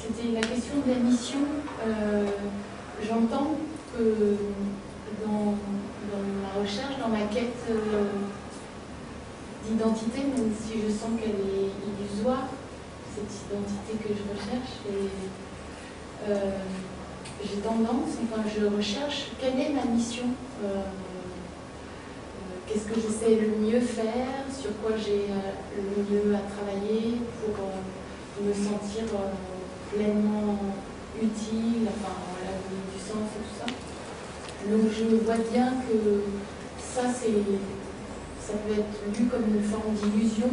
C'était la question de la mission. J'entends que dans ma recherche, dans ma quête d'identité, même si je sens qu'elle est illusoire, cette identité que je recherche, et j'ai tendance, enfin je recherche quelle est ma mission, qu'est-ce que j'essaie le mieux faire, sur quoi j'ai le mieux à travailler pour me sentir pleinement utile, enfin voilà, donner du sens et tout ça. Donc je vois bien que ça peut être lu comme une forme d'illusion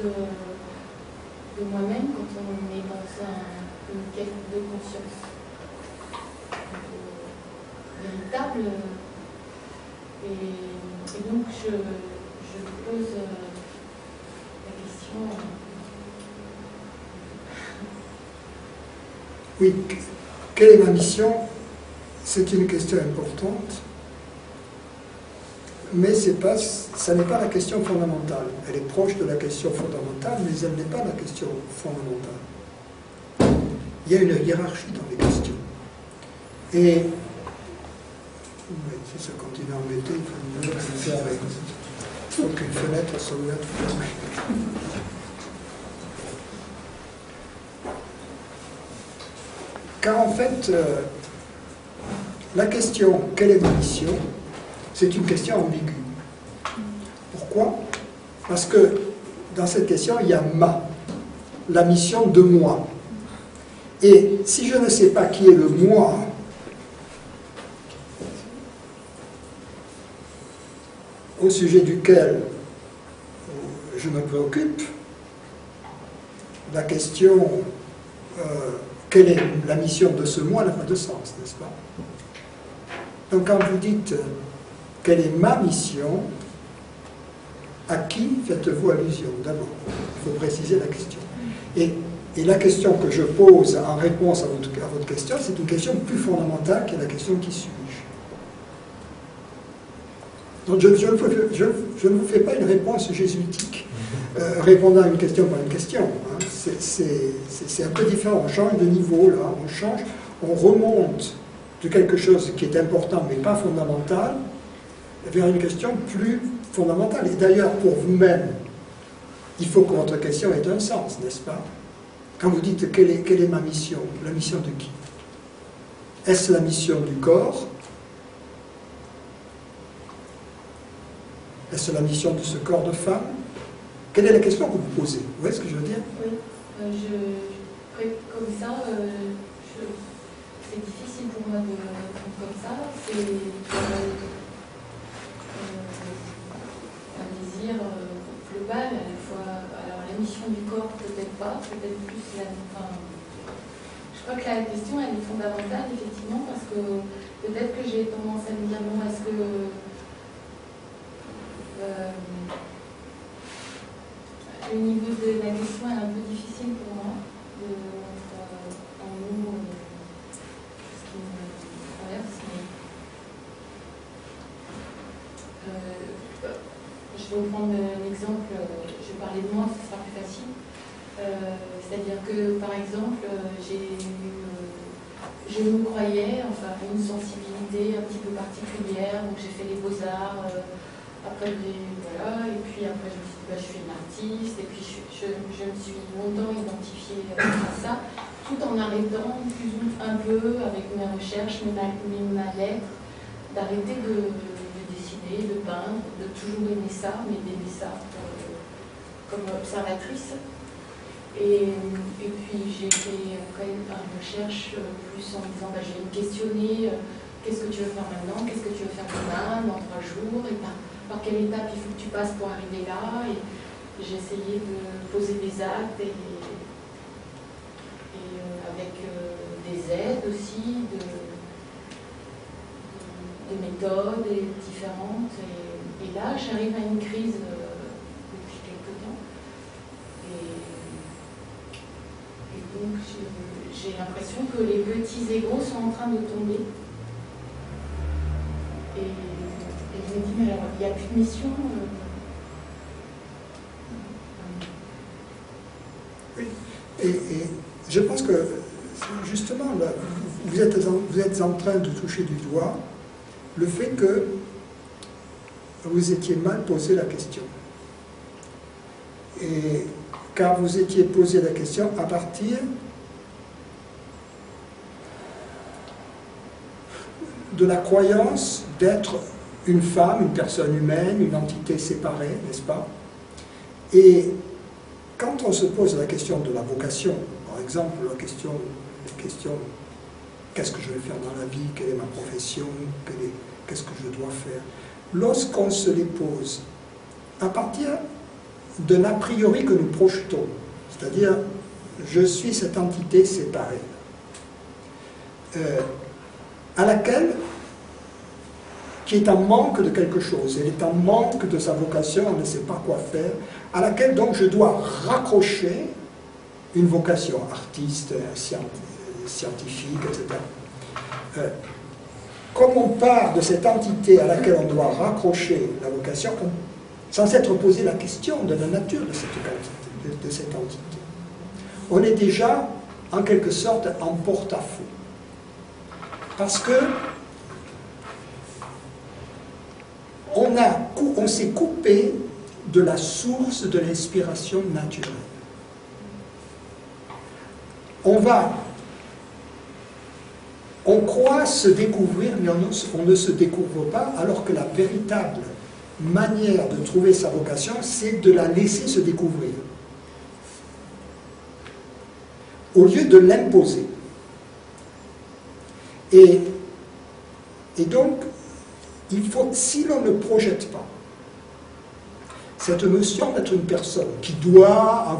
de moi-même quand on est dans une quête de conscience véritable. Et donc je pose la question. Oui, quelle est ma mission? C'est une question importante, mais ça n'est pas la question fondamentale. Elle est proche de la question fondamentale, mais elle n'est pas la question fondamentale. Il y a une hiérarchie dans les questions. Et si ça continue à embêter, il faut qu'une fenêtre soit ouverte. Car en fait, la question « quelle est ma mission ?» c'est une question ambiguë. Pourquoi? Parce que dans cette question, il y a « ma », la mission de moi. Et si je ne sais pas qui est le moi, au sujet duquel je me préoccupe, la question quelle est la mission de ce moi n'a pas de sens, n'est-ce pas? Donc quand vous dites quelle est ma mission, à qui faites-vous allusion? D'abord, il faut préciser la question. Et la question que je pose en réponse à votre question, c'est une question plus fondamentale que la question qui suis-je. Donc je ne vous fais pas une réponse jésuitique, répondant à une question par une question. Hein. C'est un peu différent, on change de niveau là, on remonte de quelque chose qui est important mais pas fondamental, vers une question plus fondamentale. Et d'ailleurs, pour vous-même, il faut que votre question ait un sens, n'est-ce pas? Quand vous dites quelle est ma mission, la mission de qui? Est-ce la mission du corps? Est-ce la mission de ce corps de femme? Quelle est la question que vous posez? Vous voyez ce que je veux dire? Oui, comme ça, c'est difficile pour moi de répondre comme ça. C'est un désir global à la fois. Alors la mission du corps, peut-être pas, peut-être plus je crois que la question elle est fondamentale effectivement parce que peut-être que j'ai tendance à me dire bon, est-ce que le niveau de la question est un peu difficile pour moi de mettre en mots ce qui me traverse. Je vais vous prendre un exemple, je vais parler de moi, ce sera plus facile. C'est-à-dire que, par exemple, je me croyais, enfin, une sensibilité un petit peu particulière, donc j'ai fait les beaux-arts, après, voilà, et puis après, je me suis dit, je suis une artiste, et puis je me suis longtemps identifiée à ça, tout en arrêtant un peu, avec mes recherches, ma lettre, d'arrêter de dessiner, de peindre, de toujours aimer ça, mais d'aimer ça comme observatrice. Et puis j'ai fait après une recherche plus en me disant, je vais me questionner, qu'est-ce que tu veux faire maintenant, qu'est-ce que tu veux faire demain, dans 3 jours, et par quelle étape il faut que tu passes pour arriver là. Et j'ai essayé de poser des actes et avec des aides aussi, de méthodes différentes. Et là, j'arrive à une crise depuis quelque temps. Et donc, j'ai l'impression que les petits égos sont en train de tomber. Et je me dis, mais alors, il n'y a plus de mission. Oui. Et je pense que, justement, là, vous êtes en train de toucher du doigt le fait que vous étiez mal posé la question. Et car vous étiez posé la question à partir de la croyance d'être une femme, une personne humaine, une entité séparée, n'est-ce pas? Et quand on se pose la question de la vocation, par exemple, la question qu'est-ce que je vais faire dans la vie, quelle est ma profession, qu'est-ce que je dois faire, lorsqu'on se les pose à partir d'un a priori que nous projetons, c'est-à-dire je suis cette entité séparée, à laquelle, qui est en manque de quelque chose, elle est en manque de sa vocation, elle ne sait pas quoi faire, à laquelle donc je dois raccrocher une vocation, artiste, scientifique, etc. Comme on part de cette entité à laquelle on doit raccrocher la vocation, sans s'être posé la question de la nature de cette entité, on est déjà en quelque sorte en porte-à-faux. Parce que on s'est coupé de la source de l'inspiration naturelle. On croit se découvrir, mais on ne se découvre pas, alors que la véritable manière de trouver sa vocation, c'est de la laisser se découvrir, au lieu de l'imposer. Et donc, si l'on ne projette pas cette notion d'être une personne qui doit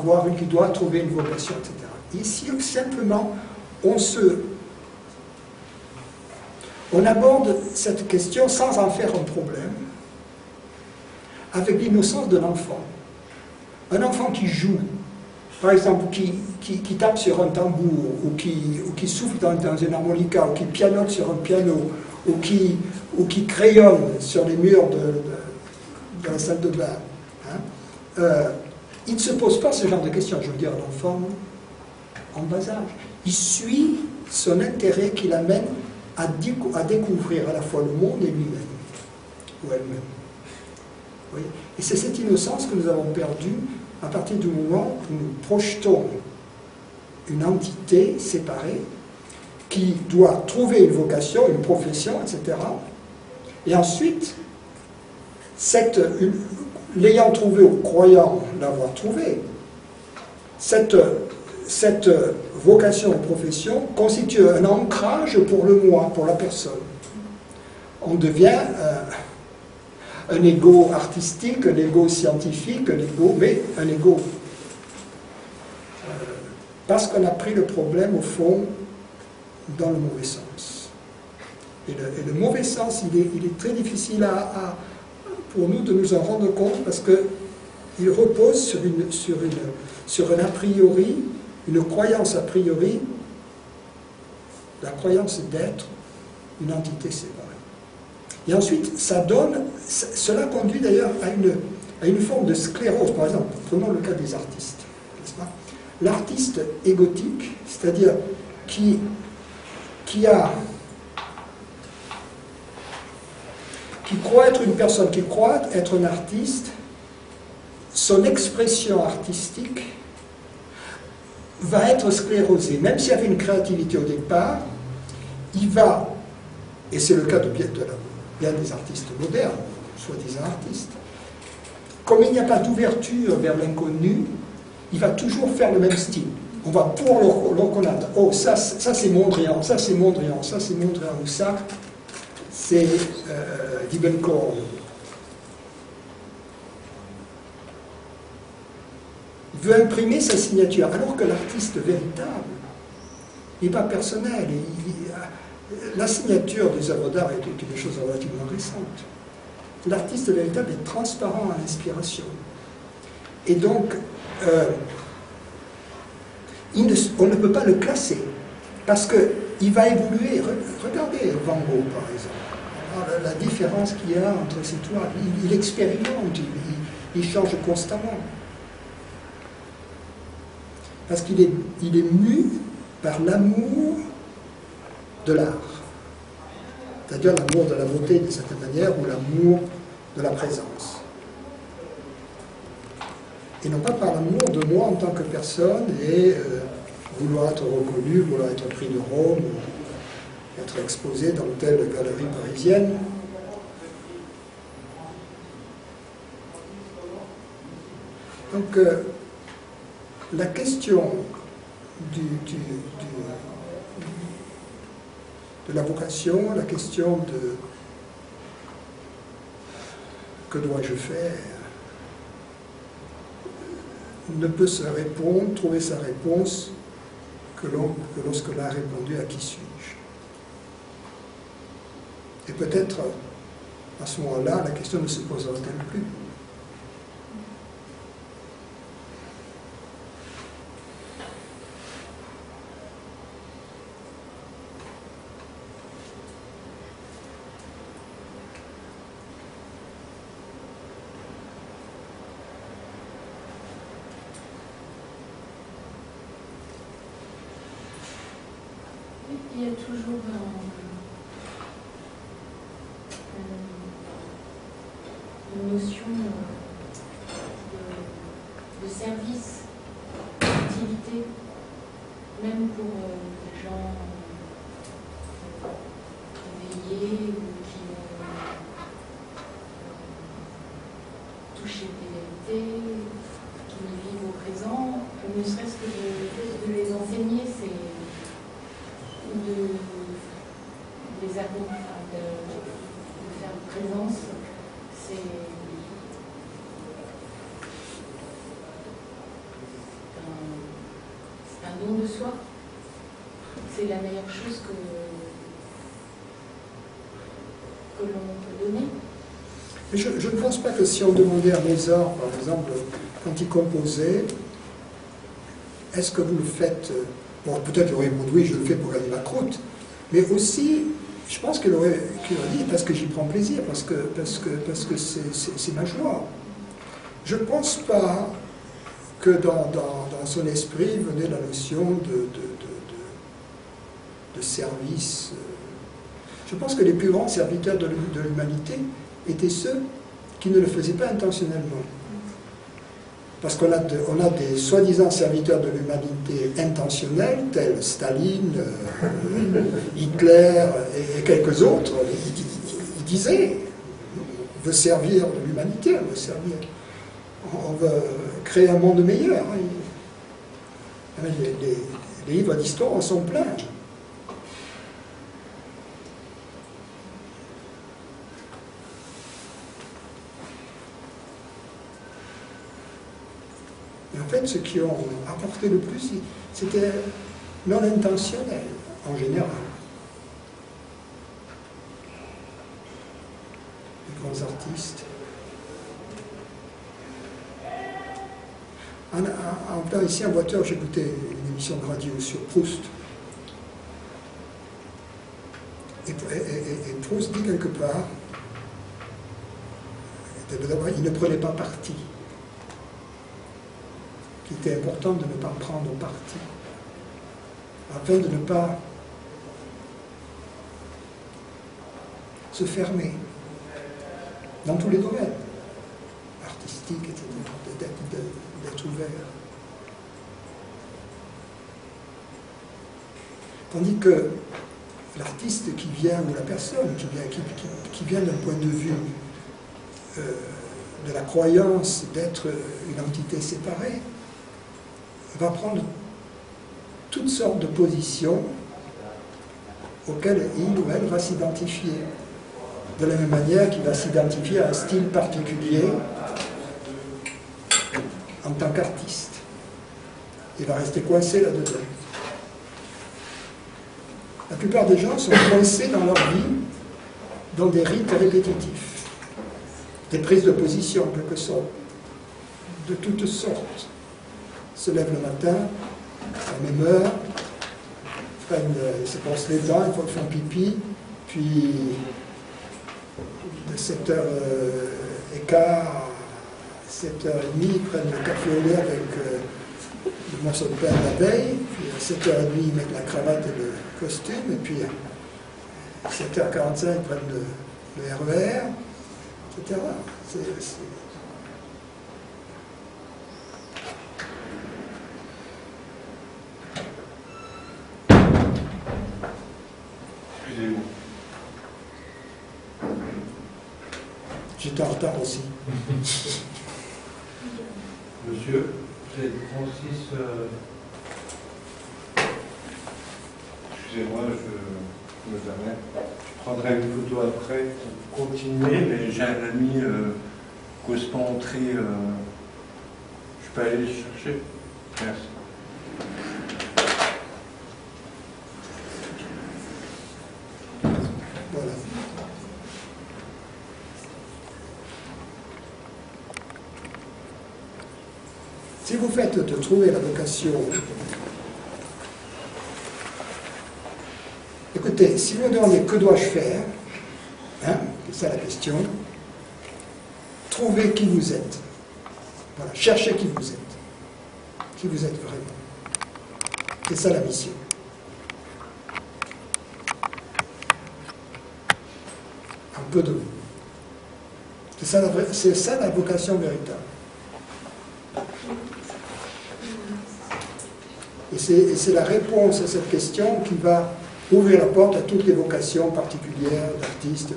trouver une vocation, etc. Et si simplement on aborde cette question sans en faire un problème, avec l'innocence de l'enfant. Un enfant qui joue, par exemple, qui tape sur un tambour, ou qui souffle dans un harmonica, ou qui pianote sur un piano, ou qui crayonne sur les murs de la salle de bain, il ne se pose pas ce genre de questions. Je veux dire, l'enfant en bas âge, il suit son intérêt qui l'amène à découvrir à la fois le monde et lui-même, ou elle-même. Oui. Et c'est cette innocence que nous avons perdue à partir du moment où nous projetons une entité séparée qui doit trouver une vocation, une profession, etc. Et ensuite, l'ayant trouvé ou croyant l'avoir trouvé, cette vocation ou profession constitue un ancrage pour le moi, pour la personne. On devient un ego artistique, un ego scientifique, mais un ego. Parce qu'on a pris le problème, au fond, dans le mauvais sens. Et le mauvais sens, il est très difficile pour nous de nous en rendre compte, parce qu'il repose sur un a priori, une croyance a priori, la croyance d'être une entité séparée. Et ensuite, cela conduit d'ailleurs à une forme de sclérose. Par exemple, prenons le cas des artistes, n'est-ce pas? L'artiste égotique, c'est-à-dire qui croit être une personne, qui croit être un artiste, son expression artistique va être sclérosée. Même s'il y avait une créativité au départ, il va, et c'est le cas de bien des artistes modernes, soi-disant artistes, comme il n'y a pas d'ouverture vers l'inconnu, il va toujours faire le même style. On va pour le reconnaître. Oh, ça c'est Mondrian, ça c'est Mondrian, ça c'est Mondrian, ou ça c'est Diebenkorn. Il veut imprimer sa signature, alors que l'artiste véritable n'est pas personnel. La signature des œuvres d'art est une chose relativement récente. L'artiste véritable est transparent à l'inspiration. Et donc, on ne peut pas le classer, parce qu'il va évoluer. Regardez Van Gogh, par exemple. La différence qu'il y a entre ces toiles. Il expérimente, il change constamment. Parce qu'il est mu par l'amour de l'art, c'est-à-dire l'amour de la beauté d'une certaine manière, ou l'amour de la présence. Et non pas par l'amour de moi en tant que personne et vouloir être reconnu, vouloir être prix de Rome, ou être exposé dans telle galerie parisienne. Donc, la question de la vocation, la question de que dois-je faire, ne peut se répondre, trouver sa réponse que lorsque l'on a répondu à qui suis-je. Et peut-être à ce moment-là, la question ne se posera-t-elle plus. Il y a toujours une notion de service, d'utilité, même pour les gens éveillés ou qui ont touché des vérités, qui vivent au présent, ne serait-ce que de les enseigner, c'est de les accompagner, de faire présence, c'est un don de soi. C'est la meilleure chose que l'on peut donner. Mais je ne pense pas que si on demandait à Mozart, par exemple, quand il composait, est-ce que vous le faites? Bon, peut-être qu'il aurait répondu oui, je le fais pour gagner ma croûte, mais aussi, je pense qu'il aurait dit parce que j'y prends plaisir, parce que c'est ma joie. Je ne pense pas que dans son esprit venait la notion de service. Je pense que les plus grands serviteurs de l'humanité étaient ceux qui ne le faisaient pas intentionnellement. Parce qu'on a des soi-disant serviteurs de l'humanité intentionnels, tels Staline, Hitler et quelques autres. Ils disaient, on veut servir l'humanité, on veut créer un monde meilleur. Les livres d'histoire en sont pleins. En fait, ceux qui ont apporté le plus, c'était non intentionnel, en général. Les grands artistes. En venant ici en voiture, j'écoutais une émission de radio sur Proust. Et Proust dit quelque part, d'abord, il ne prenait pas parti. Il était important de ne pas prendre parti, afin de ne pas se fermer dans tous les domaines, artistiques, etc., d'être ouvert. Tandis que l'artiste qui vient, ou la personne qui vient d'un point de vue de la croyance d'être une entité séparée, va prendre toutes sortes de positions auxquelles il ou elle va s'identifier. De la même manière qu'il va s'identifier à un style particulier en tant qu'artiste. Il va rester coincé là-dedans. La plupart des gens sont coincés dans leur vie dans des rites répétitifs, des prises de position en quelque sorte, de toutes sortes. Se lèvent le matin, à la même heure, se brossent les dents, ils font pipi, puis de 7h15 à 7h30, ils prennent le café au lait avec le morceau de pain de la veille, puis 7h30, ils mettent la cravate et le costume, et puis à 7h45, ils prennent le RER, etc. Excusez-moi. J'étais en retard aussi. Monsieur, vous êtes Francis. Excusez-moi, je me permets. Je prendrai une photo après pour continuer, mais j'ai un ami Cospentré. Je peux aller le chercher. Merci. Voilà. Si vous faites de trouver la vocation, écoutez, si vous me demandez que dois-je faire, hein, c'est ça la question, trouvez qui vous êtes. Voilà, cherchez qui vous êtes vraiment. C'est ça la mission. Un peu de vous. C'est ça la vocation véritable. Et c'est la réponse à cette question qui va ouvrir la porte à toutes les vocations particulières d'artistes,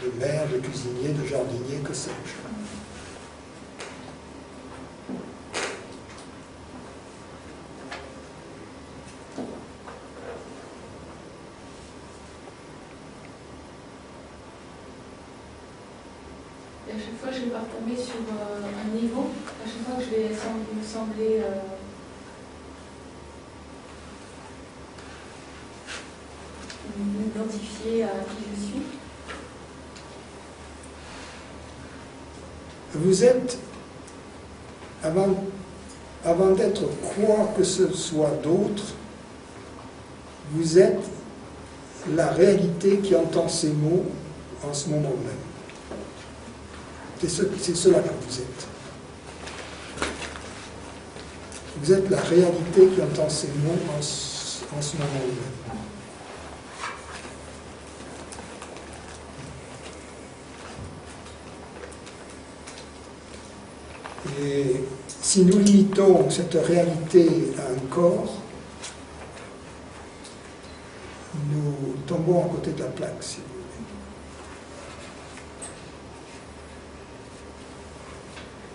de maire, de cuisinier, de jardinier, que sais-je. Et à chaque fois, je vais pas retomber sur un niveau. À chaque fois que je vais me sembler m'identifier à qui je suis. Vous êtes, avant d'être quoi que ce soit d'autre, vous êtes la réalité qui entend ces mots en ce moment même. C'est cela que vous êtes. Vous êtes la réalité qui entend ces mots en ce moment même. Et si nous limitons cette réalité à un corps, nous tombons à côté de la plaque, si vous voulez.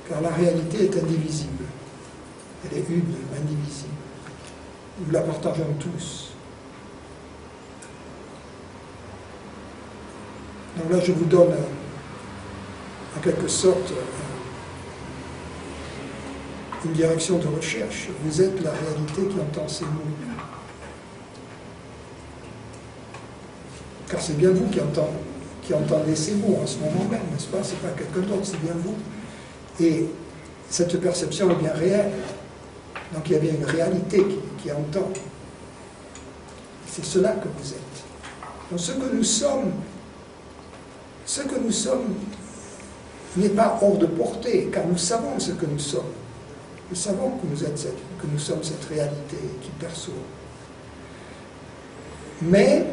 Car la réalité est indivisible. Elle est une, indivisible. Nous la partageons tous. Donc là, je vous donne en quelque sorte une direction de recherche. Vous êtes la réalité qui entend ces mots. Car c'est bien vous qui entendez ces mots en ce moment même, n'est-ce pas? C'est pas quelqu'un d'autre, c'est bien vous. Et cette perception est bien réelle. Donc il y a bien une réalité qui entend. C'est cela que vous êtes. Donc ce que nous sommes n'est pas hors de portée, car nous savons ce que nous sommes. Nous savons que nous sommes cette réalité qui perçoit. Mais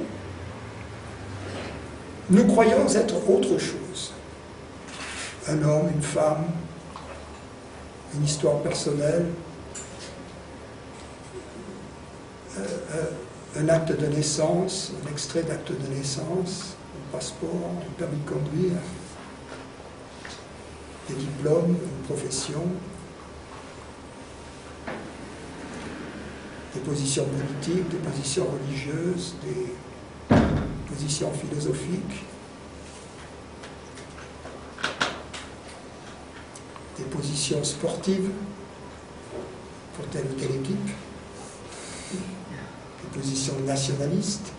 nous croyons être autre chose. Un homme, une femme, une histoire personnelle, un acte de naissance, un extrait d'acte de naissance, un passeport, un permis de conduire, des diplômes, une profession, des positions politiques, des positions religieuses, des positions philosophiques, des positions sportives pour telle ou telle équipe, des positions nationalistes,